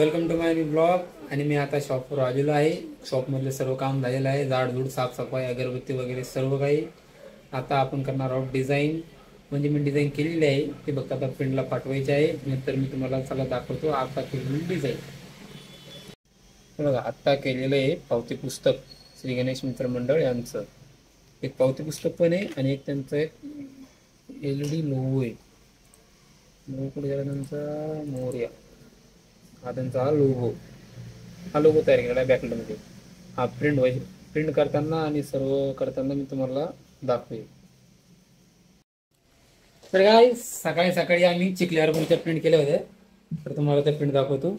Welcome to my new blog. आणि मी आता शॉपवर आलेलो आहे। शॉपमधले सर्व काम झालेलं आहे, झाडझूड साफसफाई अगरबत्ती वगैरे सर्व काही। आता आपण करणार आहोत डिझाईन, म्हणजे मी डिझाईन केलेली आहे ते बघता आता प्रिंटला पाठवायचे आहे। नंतर मी तुम्हाला चला दाखवतो आता केलेली डिझाईन। बघा आता केलेलं आहे पावती पुस्तक श्री गणेश मित्र मंडळ यांचं एक पावती पुस्तक पण आहे आणि एक त्यांचं एक LED लोगो आहे। लोगो कुठे गेला त्यांचा? मोरया, हा त्यांचा लोगो तयार केलेला आहे बॅकग्राऊंडमध्ये। हा प्रिंट करताना आणि सर्व करताना मी तुम्हाला दाखवेल। तर काय सकाळी आम्ही चिखल्यावर पण त्या प्रिंट केल्या होत्या, तर तुम्हाला त्या प्रिंट दाखवतो।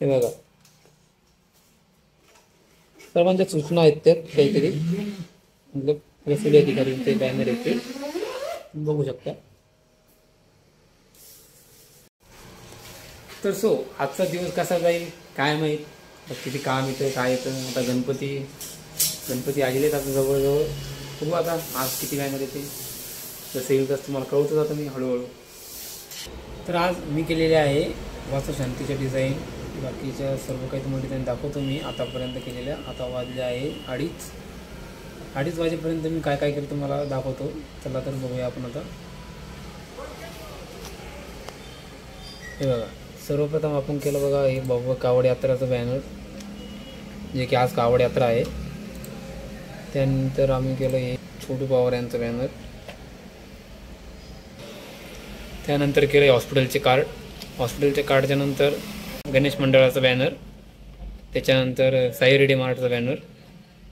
हे बघा सर्वांच्या सूचना आहेत त्यात काहीतरी, मतलब वसुली अधिकारीचे बॅनर आहेत ते बघू शकता। तर आजचा दिवस कसा जाईल काय माहीत, किती काम येतं काय येतं। आता गणपती आलेले आहेत आता जवळजवळ, बघू आता आज किती बॅनर येते। जसं येईल तसं तुम्हाला कळवतो जातं मी हळूहळू। तर आज मी केलेले आहे वास्तुशांतीच्या डिझाईन, बाकीच्या सर्व काही तुम्हाला डिझाईन दाखवतो मी आतापर्यंत केलेल्या। आता वाजले आहे अडीच वाजेपर्यंत मी काय काय केलं तुम्हाला दाखवतो। चला तर बघूया आपण आता। हे बघा सर्वप्रथम आपण केलं बघा हे भव्य कावड यात्राचं बॅनर, जे की आज कावड यात्रा आहे। त्यानंतर आम्ही केलं हे छोटू पवार यांचं बॅनर। त्यानंतर केलं हॉस्पिटलचे कार्डच्या नंतर गणेश मंडळाचं बॅनर। त्याच्यानंतर साई रेडी मार्टचं बॅनर।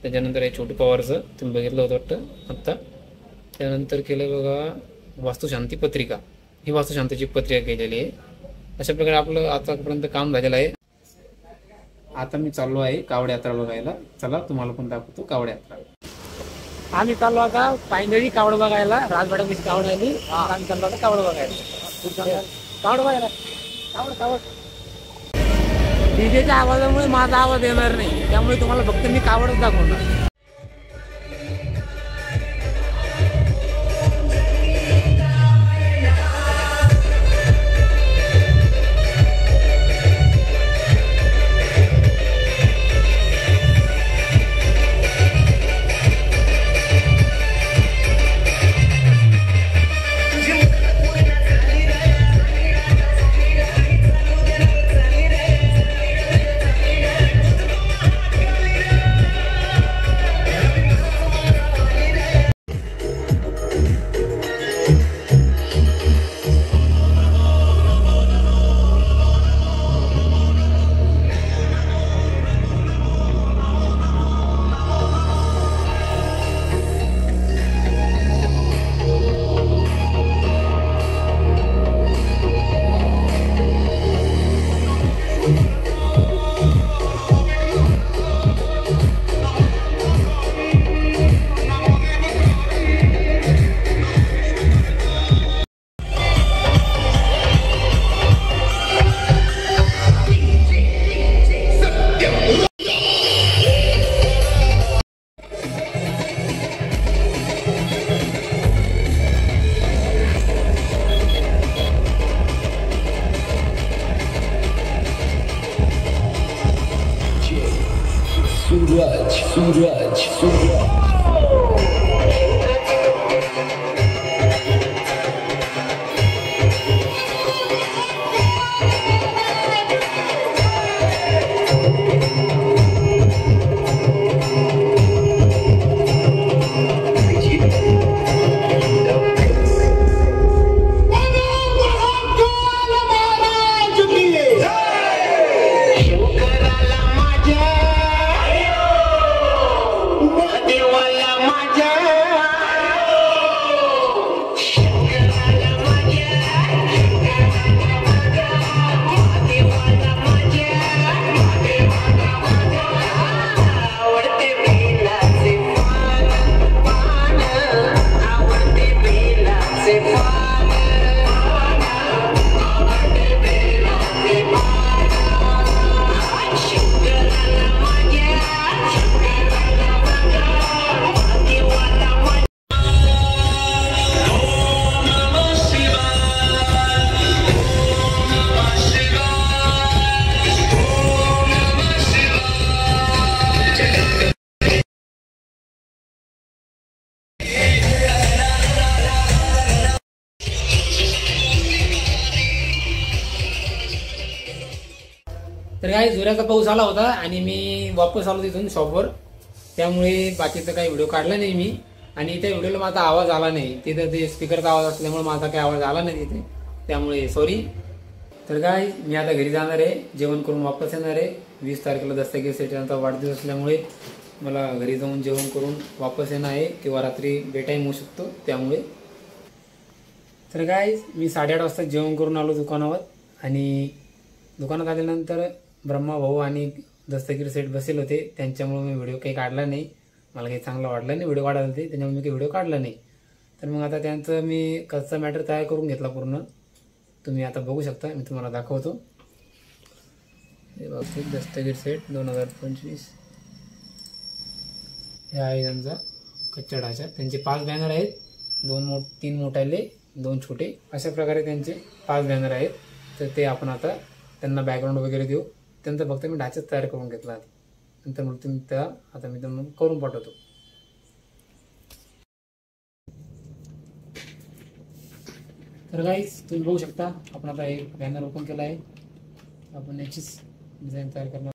त्याच्यानंतर हे छोटू पवारचं तुम्ही बघितलं होतं वाटतं आत्ता। त्यानंतर केलं बघा वास्तुशांती पत्रिका, ही वास्तुशांतीची पत्रिका केलेली आहे। अशा प्रकारे आपलं आतापर्यंत काम झालेलं आहे। आता मी चाललो आहे कावड यात्रा बघायला। चला तुम्हाला पण दाखवतो कावड यात्रा। आम्ही चाललो आता फायनली कावड बघायला, राजवाड्यापाशी कावड आली, आम्ही चाललो आता कावड बघायला। कावड डीजेच्या आवाजामुळे माझा आवाज येणार नाही, त्यामुळे तुम्हाला फक्त मी कावडच दाखवणार। सूरज देवा तर काय जोराचा पाऊस आला होता आणि मी वापस आलो तिथून शॉपवर, त्यामुळे बाकीचं काही व्हिडिओ काढला नाही मी. आणि त्या व्हिडिओला माझा आवाज आला नाही, तिथं ते स्पीकरचा आवाज असल्यामुळे माझा काही आवाज आला नाही तिथे, त्यामुळे सॉरी. तर काय मी आता घरी जाणार आहे, जेवण करून वापस येणार आहे. 20 तारखेला दस्तगीर सेठांचा वाढदिवस असल्यामुळे मला घरी जाऊन जेवण करून वापस येणं आहे, किंवा रात्री बेटाईम होऊ शकतो त्यामुळे. तर काय मी 8:30 वाजता जेवण करून आलो दुकानावर. आणि दुकानात आल्यानंतर ब्रह्मा भाऊ आणि दस्तगीर सेठ बसेल होते, त्यांच्यामुळे मी व्हिडिओ काही काढला नाही. मला काही चांगलं वाटलं नाही व्हिडिओ काढायला ते, त्याच्यामुळे मी काही व्हिडिओ काढला नाही. तर मग आता त्यांचं मी कच्चा मॅटर तयार करून घेतला पूर्ण, तुम्ही आता बघू शकता. मी तुम्हाला दाखवतो. हे बघते दस्तगीर सेठ 2025, हे आहे त्यांचा कच्चा ढाचा. त्यांचे 5 बॅनर आहेत, 3 मोठाले 2 छोटे, अशा प्रकारे त्यांचे 5 बॅनर आहेत. तर ते आपण आता त्यांना बॅकग्राऊंड वगैरे देऊ. त्यांचा फक्त मी ढाचाच तयार करून घेतला, नंतर मग तुम्ही त्या आता मी त्यांना करून पाठवतो. तर गाईज तुम्ही बघू शकता, आपण आता एक बॅनर ओपन केला आहे. आपण याचीच डिझाईन तयार करणार.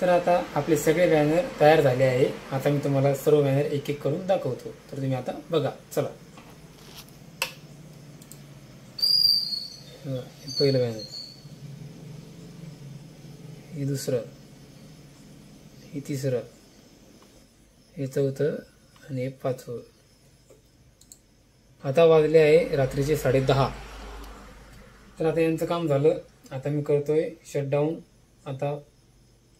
तर आता आपले सगळे बॅनर तयार झाले आहे. आता मी तुम्हाला सर्व बॅनर एक एक करून दाखवतो. तर तुम्ही आता बघा, चला. पहिलं बॅनर, हे दुसरं, हे तिसरं, हे चौथं आणि हे 5वं. आता वाजले आहे रात्रीचे 10:30. तर आता यांचं काम झालं. आता मी करतोय शटडाऊन. आता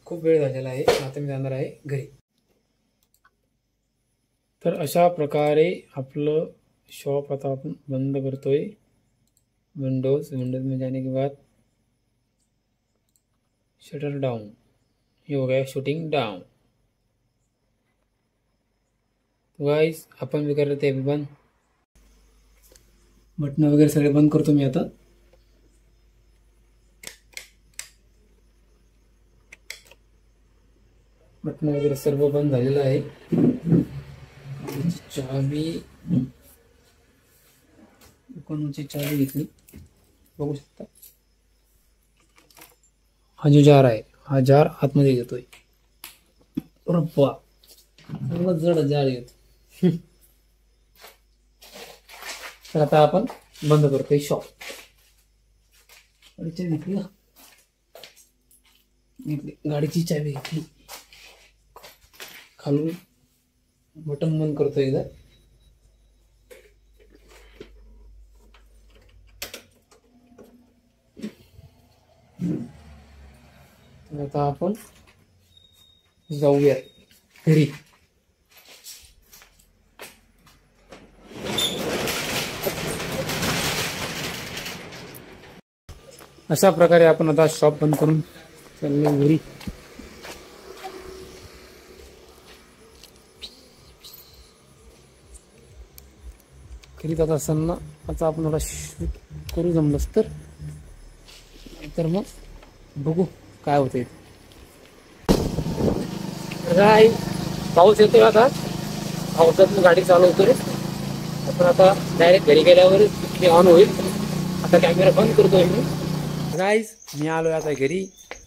खूप वेळ झालेला आहे, आता मी जाणार आहे घरी. तर अशा प्रकारे आपलं शॉप आता आपण बंद करतोय. विंडोज में जाने के बाद शटर डाउन, ये हो गया शूटिंग डाउन. तो गाइस अपन भी कर रहे थे अभी बंद, बटन वगैरे सगळे बंद करतो मी आता. बटन वगैरे सर्व बंद झालेलं आहे. चावी, दुकानाची चावी घेतली, बघू शकता. हा जो जार आहे, हा जार आतमध्ये घेतोय. रप्पा सर्व जड जार येतो. तर आता आपण बंद करतोय शॉप. घेतली गाडीची चावी घेतली, खालून बटन बंद करतोय एकदा. आता आपण जाऊया घरी. अशा प्रकारे आपण आता शॉप बंद करून चाललो घरी. घरी जात असताना आता आपण थोडा शूट करू जमलंच तर मग बघू काय होते. काय पाऊस येतोय, आता पावसात गाडी चालवतो रे. आपण आता डायरेक्ट घरी गेल्यावर ते ऑन होईल. आता कॅमेरा बंद करतोय मी. गाईज मी आलोय आता घरी.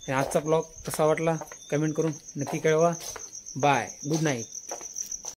आजचा ब्लॉग कसा वाटला कमेंट करून नक्की कळवा. Bye, good night.